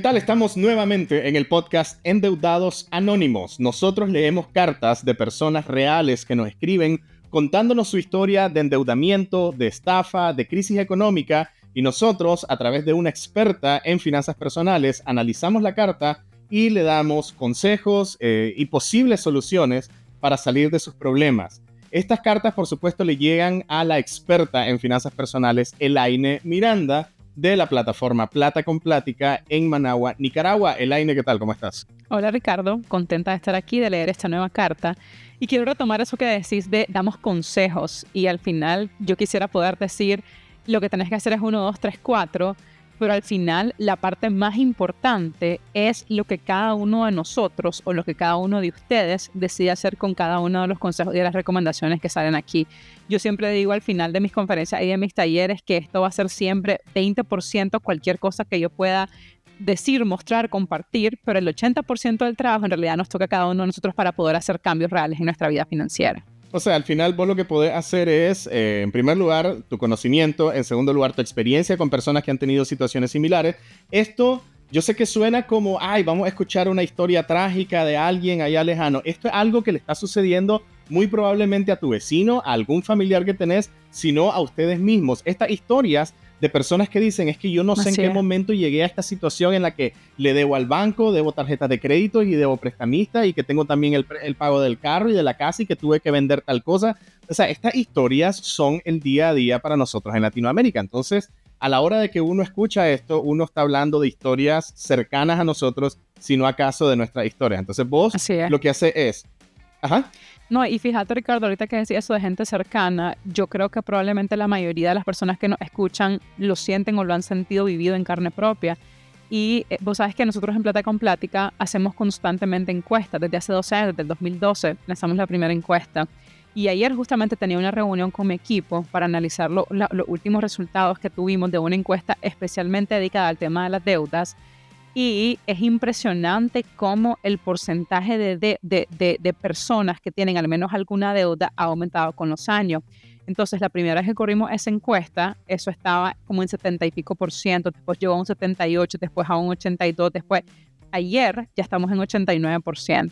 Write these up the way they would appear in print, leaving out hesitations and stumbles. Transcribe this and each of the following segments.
tal? Estamos nuevamente en el podcast Endeudados Anónimos. Nosotros leemos cartas de personas reales que nos escriben contándonos su historia de endeudamiento, de estafa, de crisis económica, y nosotros, a través de una experta en finanzas personales, analizamos la carta y le damos consejos y posibles soluciones para salir de sus problemas. Estas cartas, por supuesto, le llegan a la experta en finanzas personales, Elaine Miranda, de la plataforma Plata con Plática en Managua, Nicaragua. Elaine, ¿qué tal? ¿Cómo estás? Hola Ricardo, contenta de estar aquí, de leer esta nueva carta. Y quiero retomar eso que decís de damos consejos. Y al final yo quisiera poder decir lo que tenés que hacer es 1, 2, 3, 4. Pero al final la parte más importante es lo que cada uno de nosotros o lo que cada uno de ustedes decide hacer con cada uno de los consejos y de las recomendaciones que salen aquí. Yo siempre digo al final de mis conferencias y de mis talleres que esto va a ser siempre 20% cualquier cosa que yo pueda decir, mostrar, compartir, pero el 80% del trabajo en realidad nos toca a cada uno de nosotros para poder hacer cambios reales en nuestra vida financiera. O sea, al final vos lo que podés hacer es, en primer lugar, tu conocimiento, en segundo lugar, tu experiencia con personas que han tenido situaciones similares. Esto, yo sé que suena como, ay, vamos a escuchar una historia trágica de alguien allá lejano. Esto es algo que le está sucediendo muy probablemente a tu vecino, a algún familiar que tenés, sino a ustedes mismos. Estas historias de personas que dicen, es que yo no sé en qué momento llegué a esta situación en la que le debo al banco, debo tarjetas de crédito y debo prestamistas y que tengo también el pago del carro y de la casa y que tuve que vender tal cosa. O sea, estas historias son el día a día para nosotros en Latinoamérica. Entonces, a la hora de que uno escucha esto, uno está hablando de historias cercanas a nosotros, sino acaso de nuestras historias. Entonces, vos lo que haces es... Ajá. No, y fíjate, Ricardo, ahorita que decía eso de gente cercana, yo creo que probablemente la mayoría de las personas que nos escuchan lo sienten o lo han sentido vivido en carne propia. Y vos sabes que nosotros en Plata con Plática hacemos constantemente encuestas. Desde hace 12 años, desde el 2012, lanzamos la primera encuesta. Y ayer justamente tenía una reunión con mi equipo para analizar los últimos resultados que tuvimos de una encuesta especialmente dedicada al tema de las deudas. Y es impresionante cómo el porcentaje de personas que tienen al menos alguna deuda ha aumentado con los años. Entonces, la primera vez que corrimos esa encuesta, eso estaba como en 70 y pico %, después llegó a un 78, después a un 82, después ayer ya estamos en 89%.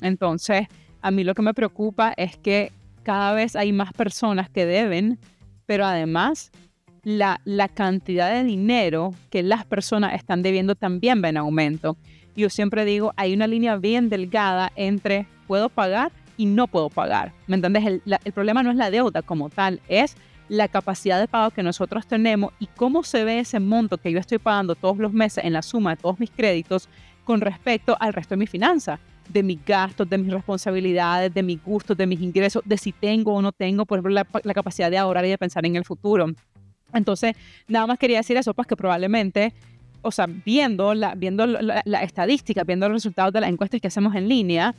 Entonces, a mí lo que me preocupa es que cada vez hay más personas que deben, pero además la cantidad de dinero que las personas están debiendo también va en aumento. Yo siempre digo, hay una línea bien delgada entre puedo pagar y no puedo pagar. ¿Me entiendes? El problema no es la deuda como tal, es la capacidad de pago que nosotros tenemos y cómo se ve ese monto que yo estoy pagando todos los meses en la suma de todos mis créditos con respecto al resto de mi finanza, de mis gastos, de mis responsabilidades, de mis gustos, de mis ingresos, de si tengo o no tengo, por ejemplo, la capacidad de ahorrar y de pensar en el futuro. Entonces, nada más quería decir eso, pues que probablemente, o sea, viendo la estadística, viendo los resultados de las encuestas que hacemos en línea,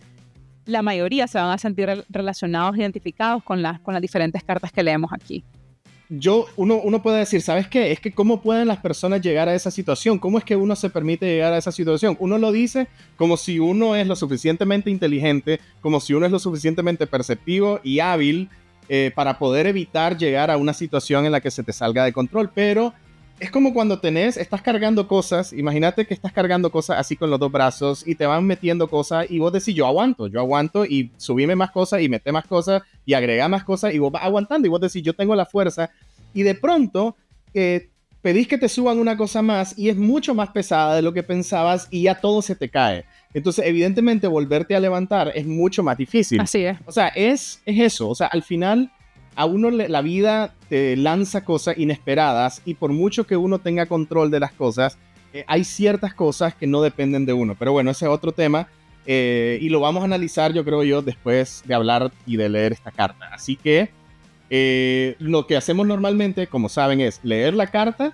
la mayoría se van a sentir relacionados, identificados con las diferentes cartas que leemos aquí. Uno puede decir, ¿sabes qué? Es que ¿cómo pueden las personas llegar a esa situación? ¿Cómo es que uno se permite llegar a esa situación? Uno lo dice como si uno es lo suficientemente inteligente, como si uno es lo suficientemente perceptivo y hábil para poder evitar llegar a una situación en la que se te salga de control, pero es como cuando estás cargando cosas, imagínate que estás cargando cosas así con los dos brazos y te van metiendo cosas y vos decís, yo aguanto y subime más cosas y mete más cosas y agrega más cosas y vos vas aguantando y vos decís, yo tengo la fuerza y de pronto pedís que te suban una cosa más y es mucho más pesada de lo que pensabas y ya todo se te cae. Entonces, evidentemente, volverte a levantar es mucho más difícil. Así es. O sea, es eso. O sea, al final, a uno la vida te lanza cosas inesperadas y por mucho que uno tenga control de las cosas, hay ciertas cosas que no dependen de uno. Pero bueno, ese es otro tema y lo vamos a analizar, yo creo yo, después de hablar y de leer esta carta. Así que lo que hacemos normalmente, como saben, es leer la carta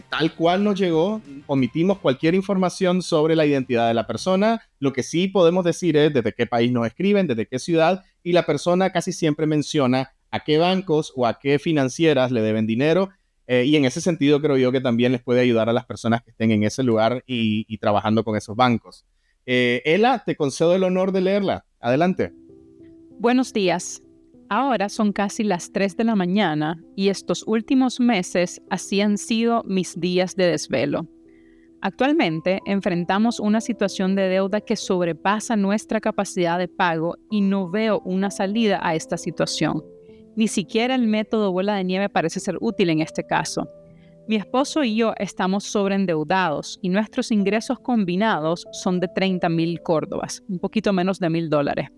tal cual nos llegó, omitimos cualquier información sobre la identidad de la persona. Lo que sí podemos decir es desde qué país nos escriben, desde qué ciudad, y la persona casi siempre menciona a qué bancos o a qué financieras le deben dinero, y en ese sentido creo yo que también les puede ayudar a las personas que estén en ese lugar y trabajando con esos bancos. Ela, te concedo el honor de leerla. Adelante. Buenos días. Ahora son casi las 3 de la mañana y estos últimos meses así han sido mis días de desvelo. Actualmente enfrentamos una situación de deuda que sobrepasa nuestra capacidad de pago y no veo una salida a esta situación. Ni siquiera el método bola de nieve parece ser útil en este caso. Mi esposo y yo estamos sobreendeudados y nuestros ingresos combinados son de 30,000 córdobas, un poquito menos de $1,000.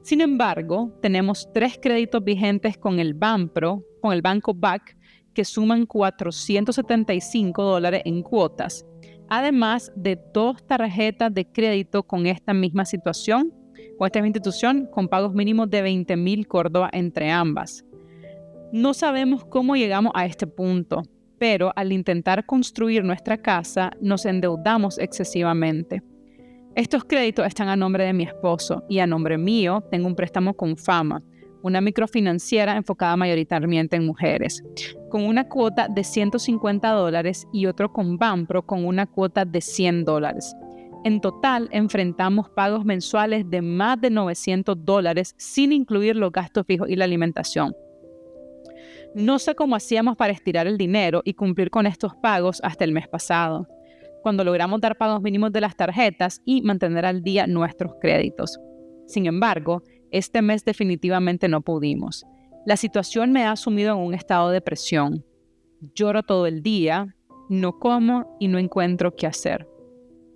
Sin embargo, tenemos 3 créditos vigentes con el Banpro, con el banco BAC, que suman $475 en cuotas, además de 2 tarjetas de crédito con esta misma situación, con esta misma institución, con pagos mínimos de 20,000 córdobas entre ambas. No sabemos cómo llegamos a este punto, pero al intentar construir nuestra casa, nos endeudamos excesivamente. Estos créditos están a nombre de mi esposo y a nombre mío tengo un préstamo con Fama, una microfinanciera enfocada mayoritariamente en mujeres, con una cuota de $150 y otro con Banpro con una cuota de $100. En total, enfrentamos pagos mensuales de más de $900 sin incluir los gastos fijos y la alimentación. No sé cómo hacíamos para estirar el dinero y cumplir con estos pagos hasta el mes pasado, cuando logramos dar pagos mínimos de las tarjetas y mantener al día nuestros créditos. Sin embargo, este mes definitivamente no pudimos. La situación me ha sumido en un estado de depresión. Lloro todo el día, no como y no encuentro qué hacer.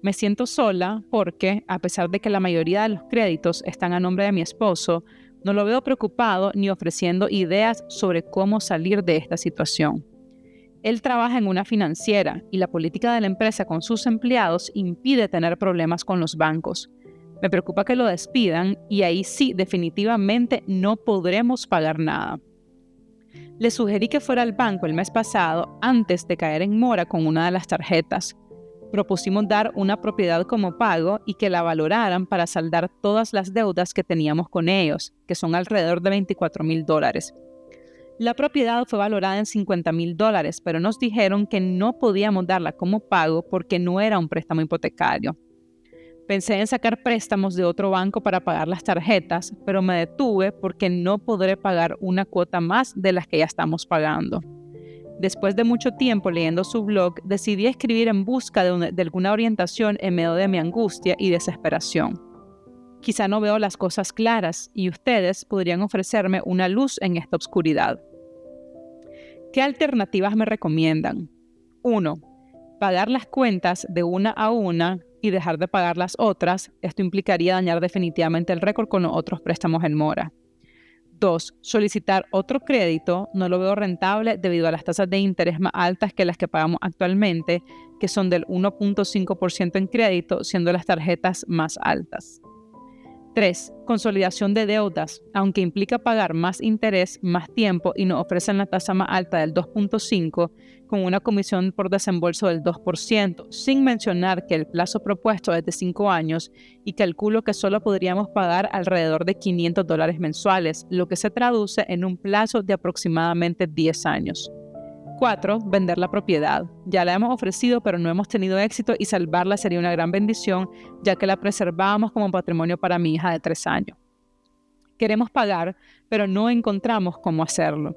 Me siento sola porque, a pesar de que la mayoría de los créditos están a nombre de mi esposo, no lo veo preocupado ni ofreciendo ideas sobre cómo salir de esta situación. Él trabaja en una financiera y la política de la empresa con sus empleados impide tener problemas con los bancos. Me preocupa que lo despidan y ahí sí definitivamente no podremos pagar nada. Le sugerí que fuera al banco el mes pasado antes de caer en mora con una de las tarjetas. Propusimos dar una propiedad como pago y que la valoraran para saldar todas las deudas que teníamos con ellos, que son alrededor de $24,000. La propiedad fue valorada en $50,000, pero nos dijeron que no podíamos darla como pago porque no era un préstamo hipotecario. Pensé en sacar préstamos de otro banco para pagar las tarjetas, pero me detuve porque no podré pagar una cuota más de las que ya estamos pagando. Después de mucho tiempo leyendo su blog, decidí escribir en busca de alguna orientación en medio de mi angustia y desesperación. Quizá no veo las cosas claras y ustedes podrían ofrecerme una luz en esta oscuridad. ¿Qué alternativas me recomiendan? 1. Pagar las cuentas de una a una y dejar de pagar las otras. Esto implicaría dañar definitivamente el récord con los otros préstamos en mora. 2. Solicitar otro crédito. No lo veo rentable debido a las tasas de interés más altas que las que pagamos actualmente, que son del 1.5% en crédito, siendo las tarjetas más altas. 3. Consolidación de deudas, aunque implica pagar más interés, más tiempo y nos ofrecen la tasa más alta del 2.5% con una comisión por desembolso del 2%, sin mencionar que el plazo propuesto es de 5 años y calculo que solo podríamos pagar alrededor de $500 mensuales, lo que se traduce en un plazo de aproximadamente 10 años. 4. Vender la propiedad. Ya la hemos ofrecido, pero no hemos tenido éxito y salvarla sería una gran bendición, ya que la preservábamos como patrimonio para mi hija de 3 años. Queremos pagar, pero no encontramos cómo hacerlo.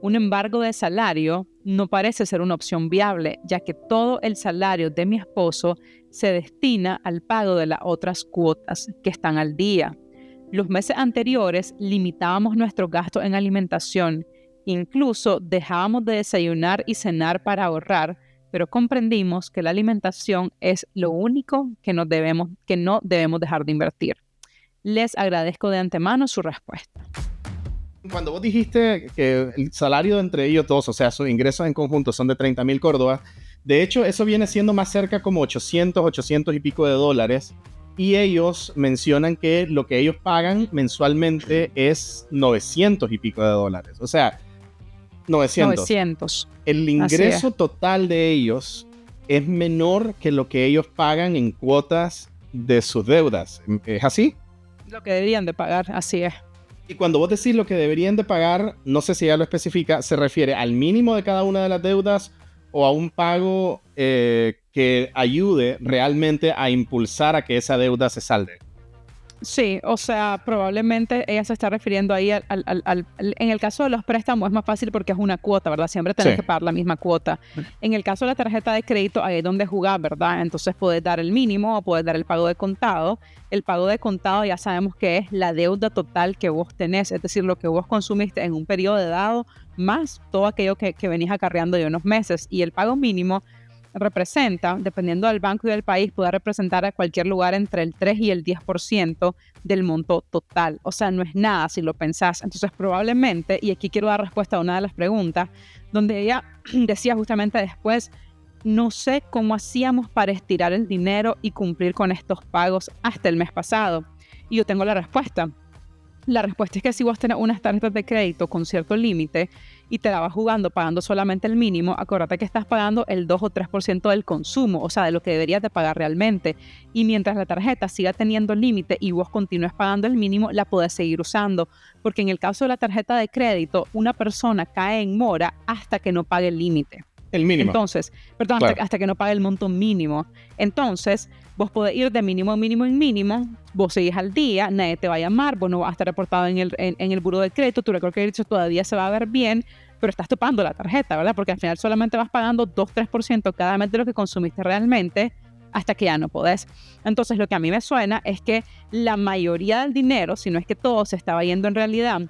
Un embargo de salario no parece ser una opción viable, ya que todo el salario de mi esposo se destina al pago de las otras cuotas que están al día. Los meses anteriores limitábamos nuestros gastos en alimentación. Incluso dejábamos de desayunar y cenar para ahorrar, pero comprendimos que la alimentación es lo único que no debemos dejar de invertir. Les agradezco de antemano su respuesta. Cuando vos dijiste que el salario de entre ellos dos, o sea, sus ingresos en conjunto son de 30,000 córdobas, de hecho eso viene siendo más cerca como 800 y pico de dólares, y ellos mencionan que lo que ellos pagan mensualmente es 900 y pico de dólares. O sea, 900. El ingreso total de ellos es menor que lo que ellos pagan en cuotas de sus deudas. ¿Es así? Lo que deberían de pagar, así es. Y cuando vos decís lo que deberían de pagar, no sé si ya lo especifica, ¿se refiere al mínimo de cada una de las deudas o a un pago que ayude realmente a impulsar a que esa deuda se salde? Sí, o sea, probablemente ella se está refiriendo ahí en el caso de los préstamos es más fácil porque es una cuota, ¿verdad? Siempre Sí, tenés que pagar la misma cuota. En el caso de la tarjeta de crédito, ahí es donde jugás, ¿verdad? Entonces puedes dar el mínimo o puedes dar el pago de contado. El pago de contado ya sabemos que es la deuda total que vos tenés, es decir, lo que vos consumiste en un periodo dado, más todo aquello que venís acarreando de unos meses. Y el pago mínimo representa, dependiendo del banco y del país, puede representar a cualquier lugar entre el 3 y el 10% del monto total. O sea, no es nada si lo pensás. Entonces, probablemente, y aquí quiero dar respuesta a una de las preguntas, donde ella decía justamente después, no sé cómo hacíamos para estirar el dinero y cumplir con estos pagos hasta el mes pasado. Y yo tengo la respuesta. La respuesta es que si vos tenés unas tarjetas de crédito con cierto límite y te la vas jugando pagando solamente el mínimo, acuérdate que estás pagando el 2 o 3% del consumo, o sea, de lo que deberías de pagar realmente. Y mientras la tarjeta siga teniendo límite y vos continúes pagando el mínimo, la podés seguir usando. Porque en el caso de la tarjeta de crédito, una persona cae en mora hasta que no pague el límite. el mínimo. Entonces, perdón, Claro. hasta que no pague el monto mínimo. Entonces, vos podés ir de mínimo en mínimo en mínimo, vos seguís al día, nadie te va a llamar, vos no vas a estar reportado en el buró de crédito, tu récord de crédito todavía se va a ver bien, pero estás topando la tarjeta, ¿verdad? Porque al final solamente vas pagando 2-3% cada mes de lo que consumiste realmente hasta que ya no podés. Entonces, lo que a mí me suena es que la mayoría del dinero, si no es que todo, se estaba yendo en realidad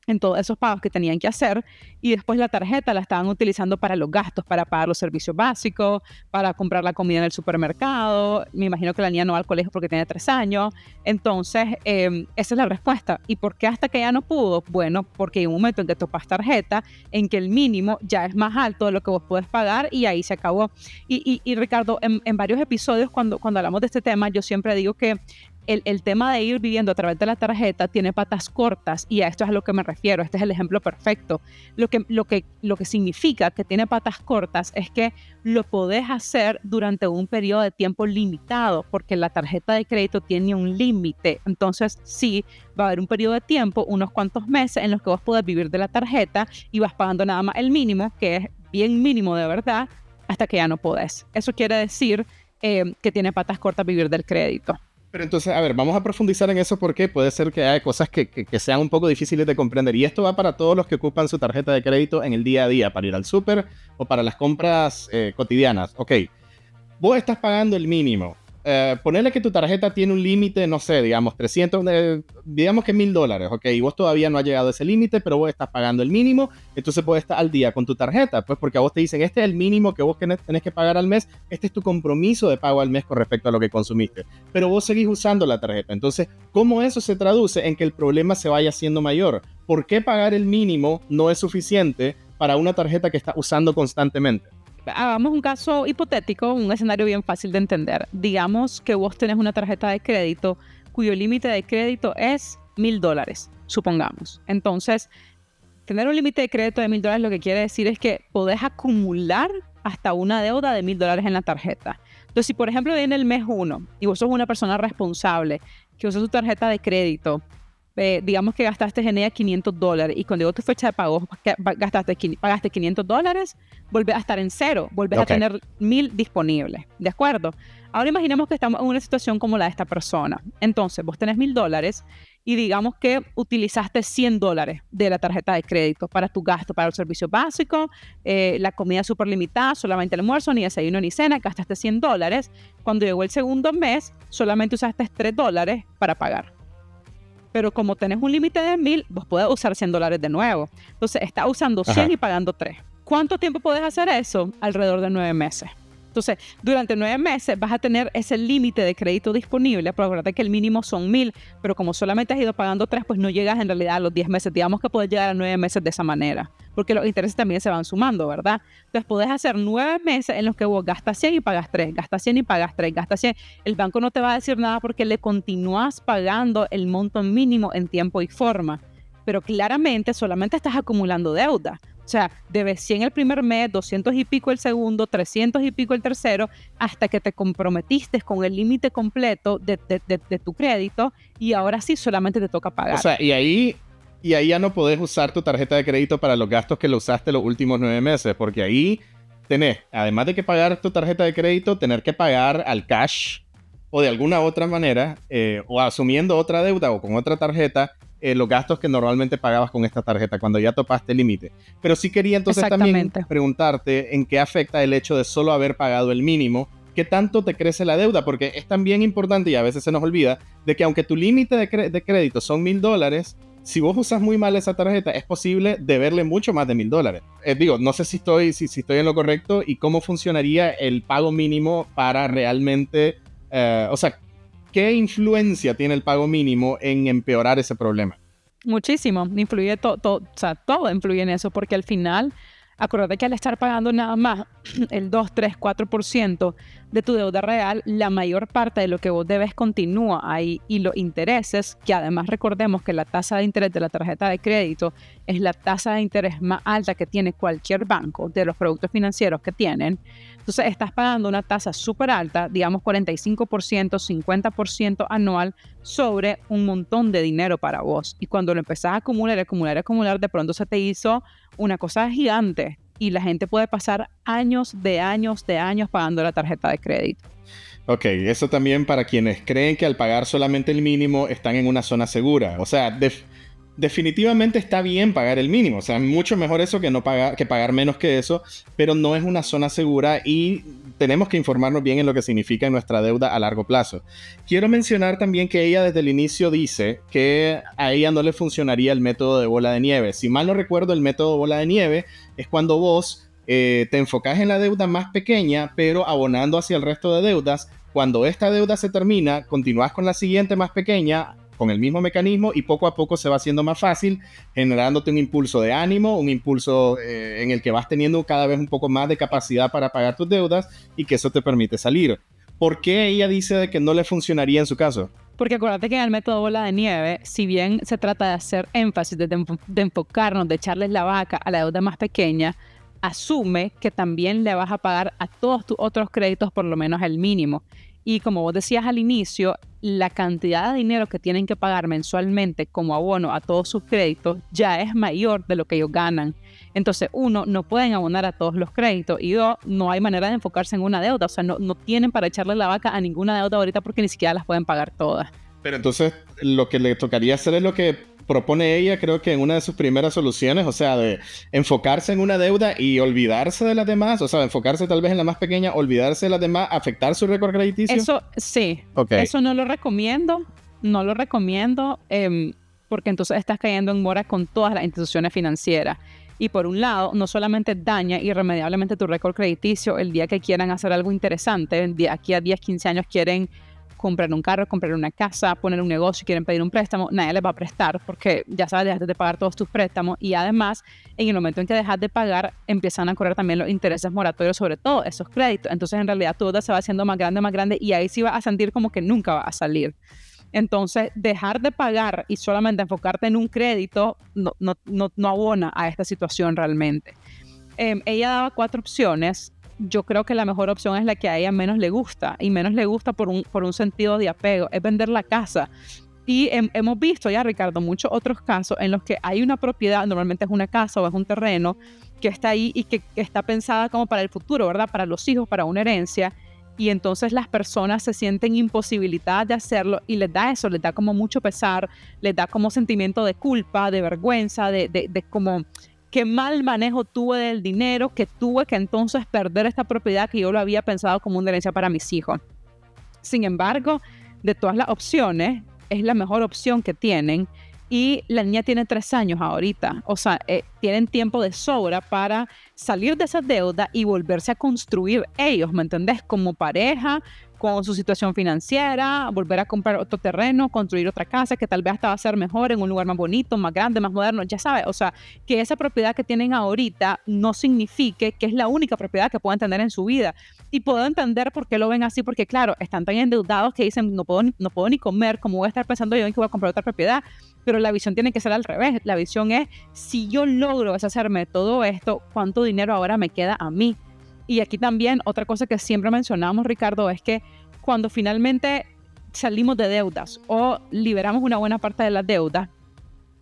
en todos esos pagos que tenían que hacer y después la tarjeta la estaban utilizando para los gastos, para pagar los servicios básicos, para comprar la comida en el supermercado. Me imagino que la niña no va al colegio porque tiene 3 años. Entonces, esa es la respuesta. ¿Y por qué hasta que ya no pudo? Bueno, porque hay un momento en que topas tarjeta, en que el mínimo ya es más alto de lo que vos puedes pagar y ahí se acabó. Y Ricardo, en varios episodios cuando hablamos de este tema, yo siempre digo que el tema de ir viviendo a través de la tarjeta tiene patas cortas y a esto es a lo que me refiero. Este es el ejemplo perfecto. Lo que significa que tiene patas cortas es que lo podés hacer durante un periodo de tiempo limitado porque la tarjeta de crédito tiene un límite. Entonces, sí, va a haber un periodo de tiempo, unos cuantos meses en los que vos podés vivir de la tarjeta y vas pagando nada más el mínimo, que es bien mínimo de verdad, hasta que ya no podés. Eso quiere decir que tiene patas cortas vivir del crédito. Pero entonces, a ver, vamos a profundizar en eso porque puede ser que haya cosas que sean un poco difíciles de comprender. Y esto va para todos los que ocupan su tarjeta de crédito en el día a día, para ir al súper o para las compras cotidianas. Ok, vos estás pagando el mínimo. Ponerle que tu tarjeta tiene un límite, no sé, digamos 300, digamos que $1,000, ok, y vos todavía no has llegado a ese límite, pero vos estás pagando el mínimo, entonces puedes estar al día con tu tarjeta, pues porque a vos te dicen, este es el mínimo que vos tenés que pagar al mes, este es tu compromiso de pago al mes con respecto a lo que consumiste, pero vos seguís usando la tarjeta, entonces, ¿cómo eso se traduce en que el problema se vaya haciendo mayor? ¿Por qué pagar el mínimo no es suficiente para una tarjeta que estás usando constantemente? Hagamos un caso hipotético, un escenario bien fácil de entender. Digamos que vos tenés una tarjeta de crédito cuyo límite de crédito es $1,000, supongamos. Entonces, tener un límite de crédito de $1,000 lo que quiere decir es que podés acumular hasta una deuda de $1,000 en la tarjeta. Entonces, si por ejemplo viene el mes 1 y vos sos una persona responsable que usa su tarjeta de crédito, digamos que gastaste en ella $500 y cuando llegó tu fecha de pago pagaste $500, volvés a estar en cero, volvés a tener 1,000 disponibles, ¿de acuerdo? Ahora imaginemos que estamos en una situación como la de esta persona. Entonces, vos tenés $1,000 y digamos que utilizaste $100 de la tarjeta de crédito para tu gasto, para los servicios básicos, la comida súper limitada, solamente almuerzo, ni desayuno ni cena, gastaste $100. Cuando llegó el segundo mes, solamente usaste $3 para pagar. Pero como tenés un límite de 1,000, vos podés usar $100 de nuevo. Entonces, estás usando 100 y pagando 3. ¿Cuánto tiempo podés hacer eso? Alrededor de 9 meses. Entonces, durante 9 meses vas a tener ese límite de crédito disponible, pero acuérdate que el mínimo son 1,000, pero como solamente has ido pagando 3, pues no llegas en realidad a los 10 meses. Digamos que puedes llegar a 9 meses de esa manera, porque los intereses también se van sumando, ¿verdad? Entonces, podés hacer 9 meses en los que vos gastas 100 y pagas 3, gastas 100 y pagas 3, gastas 100. El banco no te va a decir nada porque le continúas pagando el monto mínimo en tiempo y forma, pero claramente solamente estás acumulando deuda. O sea, debes 100 el primer mes, 200 y pico el segundo, 300 y pico el tercero, hasta que te comprometiste con el límite completo de tu crédito y ahora sí solamente te toca pagar. O sea, y ahí ya no podés usar tu tarjeta de crédito para los gastos que lo usaste los últimos 9 meses, porque ahí tenés, además de que pagar tu tarjeta de crédito, tener que pagar al cash o de alguna otra manera, o asumiendo otra deuda o con otra tarjeta, los gastos que normalmente pagabas con esta tarjeta cuando ya topaste el límite. Pero sí quería entonces también Exactamente. preguntarte en qué afecta el hecho de solo haber pagado el mínimo, qué tanto te crece la deuda, porque es también importante y a veces se nos olvida de que aunque tu límite de crédito son $1,000, si vos usas muy mal esa tarjeta, es posible deberle mucho más de $1,000. Digo, no sé si estoy en lo correcto y cómo funcionaría el pago mínimo para realmente, o sea, ¿qué influencia tiene el pago mínimo en empeorar ese problema? Muchísimo, influye todo, o sea, todo influye en eso, porque al final, acuérdate que al estar pagando nada más el 2, 3, 4% de tu deuda real, la mayor parte de lo que vos debes continúa ahí y los intereses, que además recordemos que la tasa de interés de la tarjeta de crédito es la tasa de interés más alta que tiene cualquier banco de los productos financieros que tienen. Entonces estás pagando una tasa súper alta, digamos 45%, 50% anual sobre un montón de dinero para vos. Y cuando lo empezás a acumular, de pronto se te hizo una cosa gigante y la gente puede pasar años pagando la tarjeta de crédito. Ok, eso también para quienes creen que al pagar solamente el mínimo están en una zona segura. O sea, definitivamente está bien pagar el mínimo. O sea, mucho mejor eso que no pagar, que pagar menos que eso, pero no es una zona segura y tenemos que informarnos bien en lo que significa nuestra deuda a largo plazo. Quiero mencionar también que ella desde el inicio dice que a ella no le funcionaría el método de bola de nieve. Si mal no recuerdo, el método bola de nieve es cuando vos te enfocas en la deuda más pequeña, pero abonando hacia el resto de deudas. Cuando esta deuda se termina, continúas con la siguiente más pequeña, con el mismo mecanismo y poco a poco se va haciendo más fácil, generándote un impulso de ánimo, un impulso en el que vas teniendo cada vez un poco más de capacidad para pagar tus deudas y que eso te permite salir. ¿Por qué ella dice de que no le funcionaría en su caso? Porque acuérdate que en el método bola de nieve, si bien se trata de hacer énfasis, de enfocarnos, de echarles la vaca a la deuda más pequeña, asume que también le vas a pagar a todos tus otros créditos por lo menos el mínimo. Y como vos decías al inicio, la cantidad de dinero que tienen que pagar mensualmente como abono a todos sus créditos ya es mayor de lo que ellos ganan. Entonces, uno, no pueden abonar a todos los créditos y dos, no hay manera de enfocarse en una deuda. O sea, no tienen para echarle la vaca a ninguna deuda ahorita porque ni siquiera las pueden pagar todas. Pero entonces lo que le tocaría hacer es lo que propone ella, creo que en una de sus primeras soluciones, o sea, de enfocarse en una deuda y olvidarse de las demás, o sea, enfocarse tal vez en la más pequeña, olvidarse de las demás, afectar su récord crediticio. Eso sí, Okay. eso no lo recomiendo porque entonces estás cayendo en mora con todas las instituciones financieras. Y por un lado, no solamente daña irremediablemente tu récord crediticio el día que quieran hacer algo interesante, de aquí a 10, 15 años quieren comprar un carro, comprar una casa, poner un negocio, quieren pedir un préstamo, nadie les va a prestar porque ya sabes, dejaste de pagar todos tus préstamos y además en el momento en que dejas de pagar empiezan a correr también los intereses moratorios sobre todo esos créditos. Entonces en realidad tu deuda se va haciendo más grande y ahí sí vas a sentir como que nunca va a salir. Entonces, dejar de pagar y solamente enfocarte en un crédito no abona a esta situación realmente. Ella daba 4 opciones. Yo creo que la mejor opción es la que a ella menos le gusta, y menos le gusta por un sentido de apego, es vender la casa. Y hemos visto ya, Ricardo, muchos otros casos en los que hay una propiedad, normalmente es una casa o es un terreno, que está ahí y que está pensada como para el futuro, ¿verdad? Para los hijos, para una herencia. Y entonces las personas se sienten imposibilitadas de hacerlo y les da eso, les da como mucho pesar, les da como sentimiento de culpa, de vergüenza, de como qué mal manejo tuve del dinero, que tuve que entonces perder esta propiedad que yo lo había pensado como una herencia para mis hijos. Sin embargo, de todas las opciones, es la mejor opción que tienen. Y la niña tiene 3 años ahorita, o sea, tienen tiempo de sobra para salir de esa deuda y volverse a construir ellos, ¿me entendés? Como pareja, con su situación financiera, volver a comprar otro terreno, construir otra casa que tal vez hasta va a ser mejor, en un lugar más bonito, más grande, más moderno, ya sabes, o sea, que esa propiedad que tienen ahorita no signifique que es la única propiedad que puedan tener en su vida. Y puedo entender por qué lo ven así, porque claro, están tan endeudados que dicen, no puedo ni comer, ¿cómo voy a estar pensando yo en que voy a comprar otra propiedad? Pero la visión tiene que ser al revés. La visión es, si yo logro deshacerme de todo esto, ¿cuánto dinero ahora me queda a mí? Y aquí también otra cosa que siempre mencionamos, Ricardo, es que cuando finalmente salimos de deudas o liberamos una buena parte de las deudas,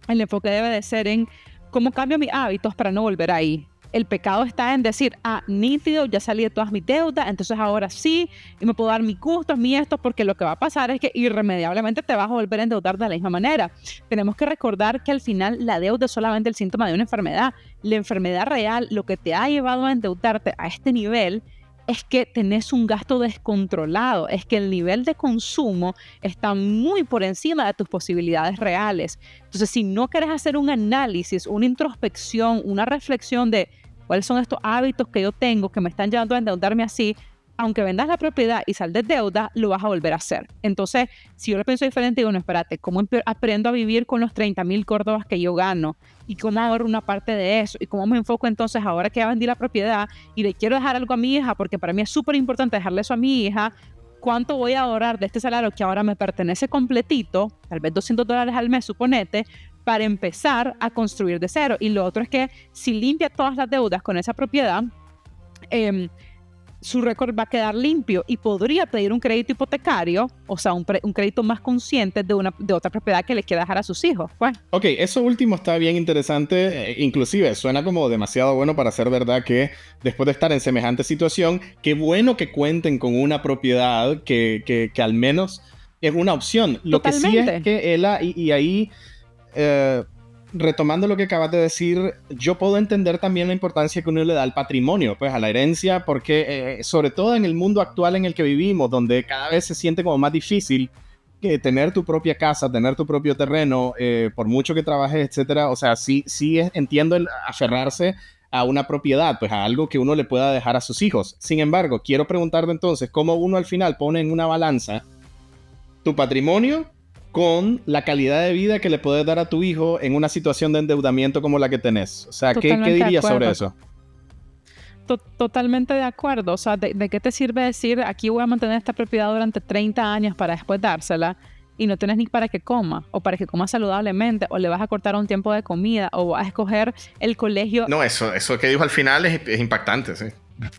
el enfoque debe de ser en cómo cambio mis hábitos para no volver ahí. el pecado está en decir, nítido, ya salí de todas mis deudas, entonces ahora sí, y me puedo dar mis gustos, mi esto, porque lo que va a pasar es que irremediablemente te vas a volver a endeudar de la misma manera. Tenemos que recordar que al final la deuda es solamente el síntoma de una enfermedad. La enfermedad real, lo que te ha llevado a endeudarte a este nivel, es que tenés un gasto descontrolado, es que el nivel de consumo está muy por encima de tus posibilidades reales. Entonces, si no quieres hacer un análisis, una introspección, una reflexión de cuáles son estos hábitos que yo tengo que me están llevando a endeudarme así, aunque vendas la propiedad y sal de deuda, lo vas a volver a hacer. Entonces, si yo lo pienso diferente, digo, no, espérate, ¿cómo aprendo a vivir con los 30,000 córdobas que yo gano? ¿Y cómo ahorro una parte de eso? ¿Y cómo me enfoco entonces ahora que ya vendí la propiedad y le quiero dejar algo a mi hija? Porque para mí es súper importante dejarle eso a mi hija. ¿Cuánto voy a ahorrar de este salario que ahora me pertenece completito? Tal vez $200 al mes, suponete, para empezar a construir de cero. Y lo otro es que si limpia todas las deudas con esa propiedad, su récord va a quedar limpio y podría pedir un crédito hipotecario, o sea, un crédito más consciente de otra propiedad que le quiera dejar a sus hijos. Pues. Ok, eso último está bien interesante, inclusive suena como demasiado bueno para ser verdad que después de estar en semejante situación, qué bueno que cuenten con una propiedad que al menos es una opción. Lo Totalmente. que sí es que Ela, y ahí... retomando lo que acabas de decir, yo puedo entender también la importancia que uno le da al patrimonio, pues a la herencia, porque sobre todo en el mundo actual en el que vivimos, donde cada vez se siente como más difícil que tener tu propia casa, tener tu propio terreno, por mucho que trabajes, etcétera. O sea, sí entiendo el aferrarse a una propiedad, pues a algo que uno le pueda dejar a sus hijos. Sin embargo, quiero preguntarte entonces, ¿cómo uno al final pone en una balanza tu patrimonio con la calidad de vida que le puedes dar a tu hijo en una situación de endeudamiento como la que tenés? O sea, ¿qué dirías sobre eso? Totalmente de acuerdo. O sea, ¿de qué te sirve decir, aquí voy a mantener esta propiedad durante 30 años para después dársela y no tienes ni para que coma, o para que coma saludablemente, o le vas a cortar un tiempo de comida, o vas a escoger el colegio? No, eso que dijo al final es impactante, sí.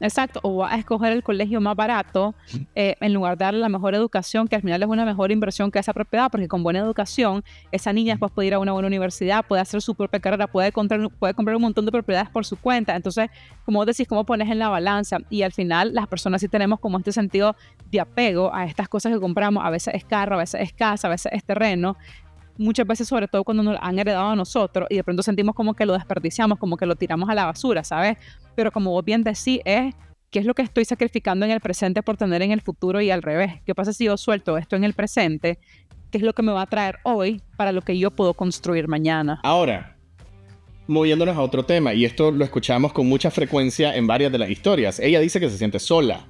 Exacto, o vas a escoger el colegio más barato en lugar de darle la mejor educación, que al final es una mejor inversión que esa propiedad, porque con buena educación esa niña después puede ir a una buena universidad, puede hacer su propia carrera, puede comprar un montón de propiedades por su cuenta. Entonces, como vos decís, ¿cómo pones en la balanza? Y al final las personas sí tenemos como este sentido de apego a estas cosas que compramos. A veces es carro, a veces es casa, a veces es terreno. Muchas veces, sobre todo cuando nos han heredado a nosotros, y de pronto sentimos como que lo desperdiciamos, como que lo tiramos a la basura, ¿sabes? Pero como vos bien decís, ¿qué es lo que estoy sacrificando en el presente por tener en el futuro? Y al revés, ¿qué pasa si yo suelto esto en el presente? ¿Qué es lo que me va a traer hoy para lo que yo puedo construir mañana? Ahora, moviéndonos a otro tema, y esto lo escuchamos con mucha frecuencia en varias de las historias. Ella dice que se siente sola.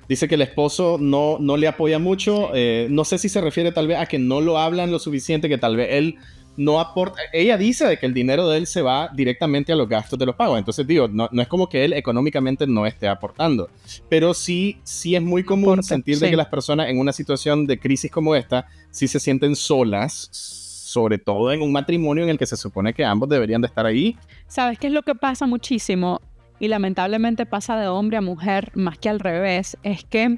Dice que el esposo no le apoya mucho. No sé si se refiere tal vez a que no lo hablan lo suficiente, que tal vez él no aporta. Ella dice de que el dinero de él se va directamente a los gastos de los pagos. Entonces, digo, no es como que él económicamente no esté aportando. Pero sí es muy común sentir de que las personas en una situación de crisis como esta sí se sienten solas, sobre todo en un matrimonio en el que se supone que ambos deberían de estar ahí. ¿Sabes qué es lo que pasa muchísimo? Y lamentablemente pasa de hombre a mujer más que al revés, es que,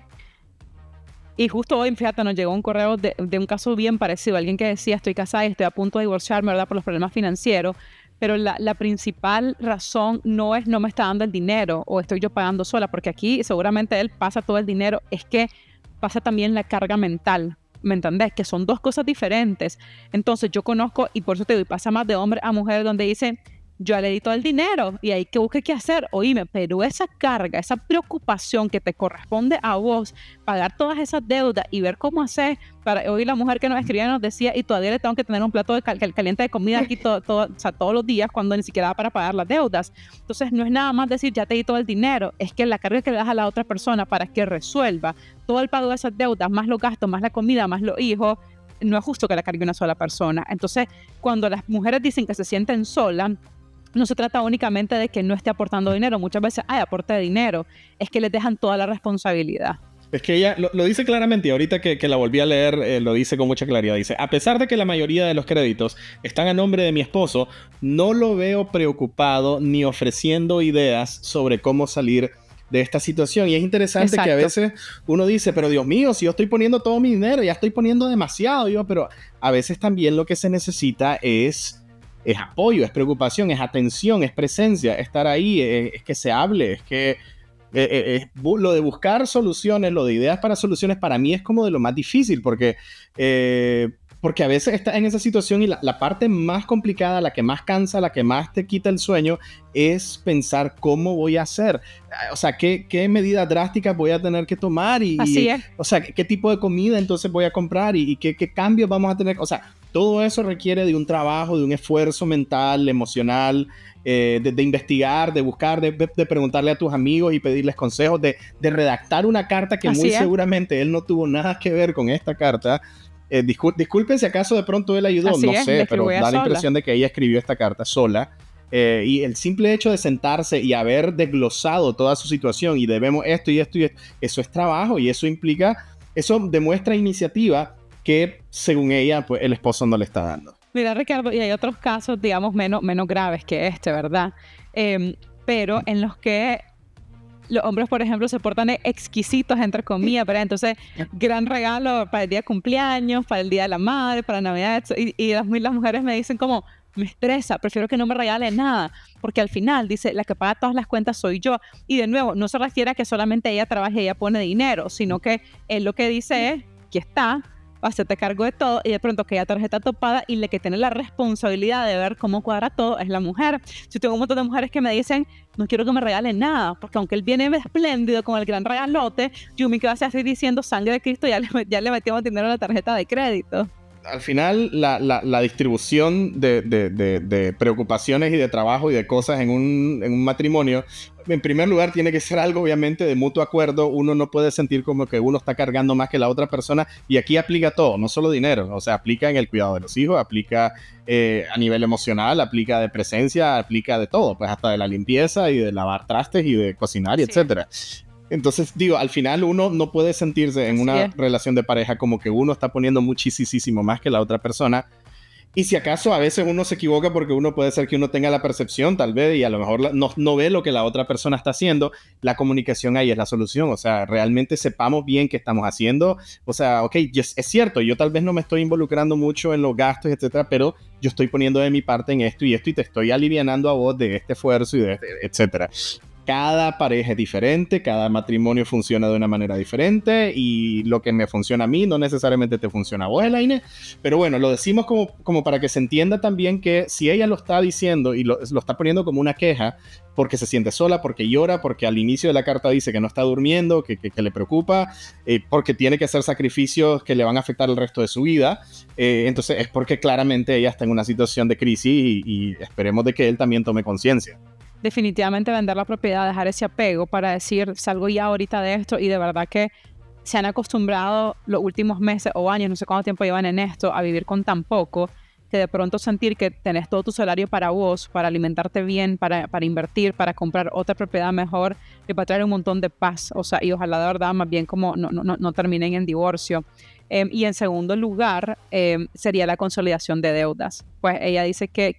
y justo hoy, fíjate, nos llegó un correo de un caso bien parecido, alguien que decía, estoy casada y estoy a punto de divorciarme, ¿verdad?, por los problemas financieros, pero la principal razón no es no me está dando el dinero o estoy yo pagando sola, porque aquí seguramente él pasa todo el dinero, es que pasa también la carga mental. ¿Me entendés? Que son dos cosas diferentes. Entonces yo conozco, y por eso te digo, y pasa más de hombre a mujer, donde dice, yo le di todo el dinero y ahí que busque qué hacer, oíme, pero esa carga, esa preocupación que te corresponde a vos, pagar todas esas deudas y ver cómo hacer, para hoy la mujer que nos escribía nos decía, y todavía le tengo que tener un plato de caliente de comida aquí o sea, todos los días, cuando ni siquiera da para pagar las deudas. Entonces no es nada más decir, ya te di todo el dinero, es que la carga que le das a la otra persona para que resuelva todo el pago de esas deudas, más los gastos, más la comida, más los hijos, no es justo que la cargue una sola persona. Entonces, cuando las mujeres dicen que se sienten solas, no se trata únicamente de que no esté aportando dinero. Muchas veces hay aporte de dinero. Es que les dejan toda la responsabilidad. Es que ella lo dice claramente, y ahorita que la volví a leer, lo dice con mucha claridad. Dice, a pesar de que la mayoría de los créditos están a nombre de mi esposo, no lo veo preocupado ni ofreciendo ideas sobre cómo salir de esta situación. Y es interesante. Exacto. Que a veces uno dice, pero Dios mío, si yo estoy poniendo todo mi dinero, ya estoy poniendo demasiado. Pero a veces también lo que se necesita es es apoyo, es preocupación, es atención, es presencia, estar ahí, es que se hable, es que lo de buscar soluciones, lo de ideas para soluciones, para mí es como de lo más difícil, porque a veces estás en esa situación y la parte más complicada, la que más cansa, la que más te quita el sueño, es pensar cómo voy a hacer. O sea, qué medidas drásticas voy a tener que tomar Así es. o sea, qué tipo de comida entonces voy a comprar y qué cambios vamos a tener. O sea, todo eso requiere de un trabajo, de un esfuerzo mental, emocional, de investigar, de buscar, de preguntarle a tus amigos y pedirles consejos, de redactar una carta que muy seguramente él no tuvo nada que ver con esta carta. Disculpen si acaso de pronto él ayudó, no sé, pero da la impresión de que ella escribió esta carta sola. Y el simple hecho de sentarse y haber desglosado toda su situación y debemos esto y esto y esto, eso es trabajo y eso implica, eso demuestra iniciativa que según ella, pues el esposo no le está dando. Mira, Ricardo, y hay otros casos, digamos, menos graves que este, ¿verdad? Pero en los que los hombres, por ejemplo, se portan exquisitos, entre comillas, ¿verdad? Entonces, gran regalo para el día de cumpleaños, para el día de la madre, para Navidad, y las mujeres me dicen como, me estresa, prefiero que no me regale nada, porque al final, dice, la que paga todas las cuentas soy yo. Y de nuevo, no se refiere a que solamente ella trabaje y ella pone dinero, sino que él lo que dice es, aquí está, hacerte cargo de todo, y de pronto que ya tarjeta topada y la que tiene la responsabilidad de ver cómo cuadra todo es la mujer. Yo tengo un montón de mujeres que me dicen, no quiero que me regalen nada, porque aunque él viene espléndido con el gran regalote, yo me quedo así diciendo, sangre de Cristo, ya le metimos dinero a la tarjeta de crédito. Al final, la distribución de preocupaciones y de trabajo y de cosas en un matrimonio, en primer lugar, tiene que ser algo, obviamente, de mutuo acuerdo. Uno no puede sentir como que uno está cargando más que la otra persona. Y aquí aplica todo, no solo dinero. O sea, aplica en el cuidado de los hijos, aplica a nivel emocional, aplica de presencia, aplica de todo. Pues hasta de la limpieza y de lavar trastes y de cocinar y etcétera. Entonces, digo, al final uno no puede sentirse en una relación de pareja como que uno está poniendo muchísimo más que la otra persona. Y si acaso a veces uno se equivoca porque uno puede ser que uno tenga la percepción tal vez y a lo mejor no ve lo que la otra persona está haciendo, la comunicación ahí es la solución. O sea, realmente sepamos bien qué estamos haciendo. O sea, ok, es cierto, yo tal vez no me estoy involucrando mucho en los gastos, etcétera, pero yo estoy poniendo de mi parte en esto y te estoy alivianando a vos de este esfuerzo y de etcétera. Cada pareja es diferente, cada matrimonio funciona de una manera diferente y lo que me funciona a mí no necesariamente te funciona a vos, Elaine. Pero bueno, lo decimos como para que se entienda también que si ella lo está diciendo y lo está poniendo como una queja porque se siente sola, porque llora, porque al inicio de la carta dice que no está durmiendo, que le preocupa, porque tiene que hacer sacrificios que le van a afectar el resto de su vida, entonces es porque claramente ella está en una situación de crisis y esperemos de que él también tome conciencia. Definitivamente vender la propiedad, dejar ese apego para decir, salgo ya ahorita de esto, y de verdad que se han acostumbrado los últimos meses o años, no sé cuánto tiempo llevan en esto, a vivir con tan poco, que de pronto sentir que tenés todo tu salario para vos, para alimentarte bien, para invertir, para comprar otra propiedad mejor, le va a traer un montón de paz. O sea, y ojalá de verdad más bien como no terminen en divorcio. Y en segundo lugar, sería la consolidación de deudas. Pues ella dice que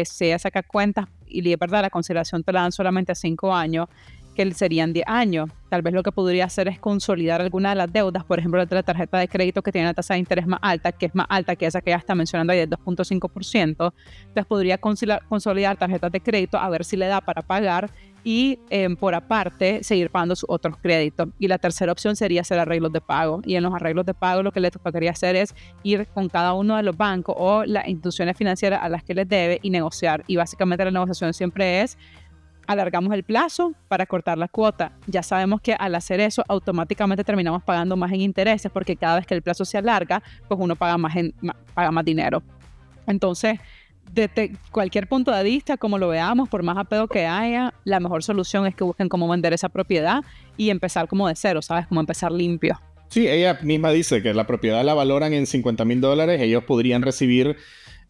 si ella saca cuentas, y de verdad la consolidación te la dan solamente a 5 años, que serían 10 años. Tal vez lo que podría hacer es consolidar alguna de las deudas, por ejemplo, la tarjeta de crédito que tiene una tasa de interés más alta, que es más alta que esa que ella está mencionando ahí, del 2.5%. Entonces podría consolidar tarjetas de crédito a ver si le da para pagar y por aparte seguir pagando sus otros créditos. Y la tercera opción sería hacer arreglos de pago. Y en los arreglos de pago lo que le tocaría hacer es ir con cada uno de los bancos o las instituciones financieras a las que les debe y negociar. Y básicamente la negociación siempre es: alargamos el plazo para cortar la cuota. Ya sabemos que al hacer eso automáticamente terminamos pagando más en intereses, porque cada vez que el plazo se alarga, pues uno paga más dinero. Entonces, desde cualquier punto de vista, como lo veamos, por más apego que haya, la mejor solución es que busquen cómo vender esa propiedad y empezar como de cero, ¿sabes? Como empezar limpio. Sí, ella misma dice que la propiedad la valoran en $50,000. Ellos podrían recibir...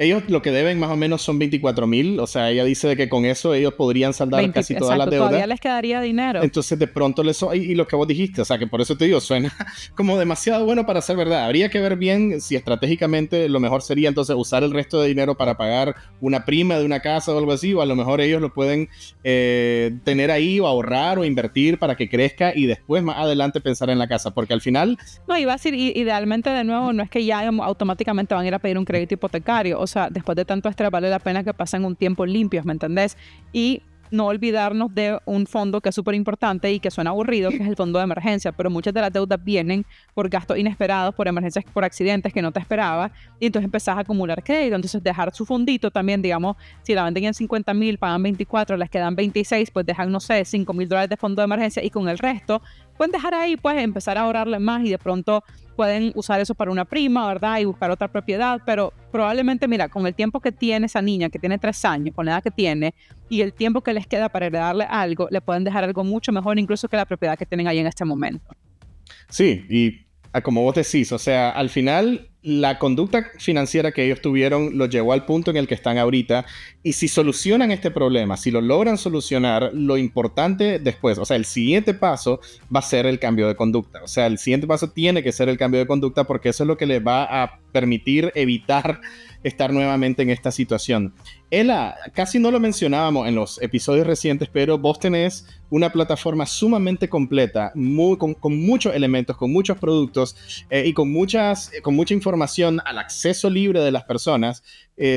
Ellos lo que deben más o menos son $24,000. O sea, ella dice de que con eso ellos podrían saldar casi todas las deudas. Todavía les quedaría dinero. Entonces de pronto y lo que vos dijiste, o sea, que por eso te digo, suena como demasiado bueno para ser verdad. Habría que ver bien si estratégicamente lo mejor sería entonces usar el resto de dinero para pagar una prima de una casa o algo así, o a lo mejor ellos lo pueden tener ahí o ahorrar o invertir para que crezca y después más adelante pensar en la casa, porque al final... No, iba a decir, idealmente de nuevo, no es que ya automáticamente van a ir a pedir un crédito hipotecario. O sea, después de tanto estrés vale la pena que pasen un tiempo limpios, ¿me entendés? Y no olvidarnos de un fondo que es súper importante y que suena aburrido, que es el fondo de emergencia, pero muchas de las deudas vienen por gastos inesperados, por emergencias, por accidentes que no te esperabas, y entonces empezás a acumular crédito. Entonces dejar su fondito también, digamos, si la venden en 50,000, pagan 24, les quedan 26, pues dejan, no sé, $5,000 de fondo de emergencia, y con el resto pueden dejar ahí, pues empezar a ahorrarle más, y de pronto pueden usar eso para una prima, ¿verdad? Y buscar otra propiedad, pero probablemente, mira, con el tiempo que tiene esa niña, que tiene 3 años, con la edad que tiene, y el tiempo que les queda para heredarle algo, le pueden dejar algo mucho mejor incluso que la propiedad que tienen ahí en este momento. Sí, y como vos decís, o sea, al final la conducta financiera que ellos tuvieron los llevó al punto en el que están ahorita, y si solucionan este problema, si lo logran solucionar, lo importante después, o sea, el siguiente paso va a ser el cambio de conducta. O sea, el siguiente paso tiene que ser el cambio de conducta, porque eso es lo que les va a permitir evitar estar nuevamente en esta situación. Ela, casi no lo mencionábamos en los episodios recientes, pero vos tenés una plataforma sumamente completa, con muchos elementos, con muchos productos y con mucha información al acceso libre de las personas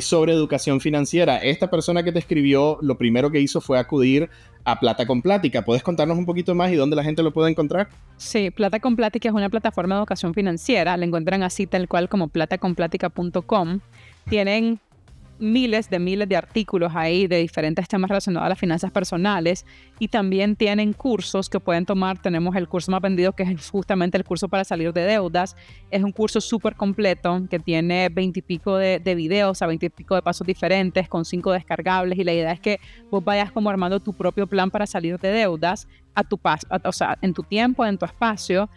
sobre educación financiera. Esta persona que te escribió, lo primero que hizo fue acudir a Plata con Plática. ¿Puedes contarnos un poquito más y dónde la gente lo puede encontrar? Sí, Plata con Plática es una plataforma de educación financiera. La encuentran así tal cual como plataconplatica.com. Tienen miles de artículos ahí de diferentes temas relacionados a las finanzas personales, y también tienen cursos que pueden tomar. Tenemos el curso más vendido, que es justamente el curso para salir de deudas. Es un curso súper completo que tiene 20 y pico de videos, a 20 y pico de pasos diferentes, con 5 descargables, y la idea es que vos vayas como armando tu propio plan para salir de deudas a tu paso, o sea, en tu tiempo, en tu espacio.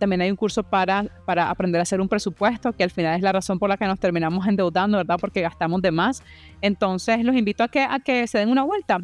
También hay un curso para aprender a hacer un presupuesto, que al final es la razón por la que nos terminamos endeudando, ¿verdad? Porque gastamos de más. Entonces los invito a que se den una vuelta,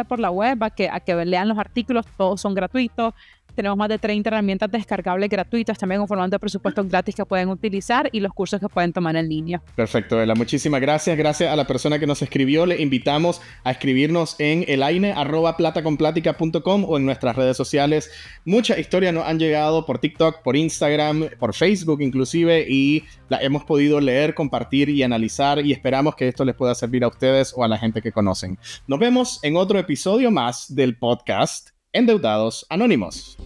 por la web, a que lean los artículos. Todos son gratuitos. Tenemos más de 30 herramientas descargables gratuitas, también un formato de presupuestos gratis que pueden utilizar, y los cursos que pueden tomar en línea. Perfecto, Ela. Muchísimas gracias. Gracias a la persona que nos escribió. Le invitamos a escribirnos en elaine@plataconplatica.com o en nuestras redes sociales. Muchas historias nos han llegado por TikTok, por Instagram, por Facebook inclusive, y las hemos podido leer, compartir y analizar, y esperamos que esto les pueda servir a ustedes o a la gente que conocen. Nos vemos en otro episodio más del podcast Endeudados Anónimos.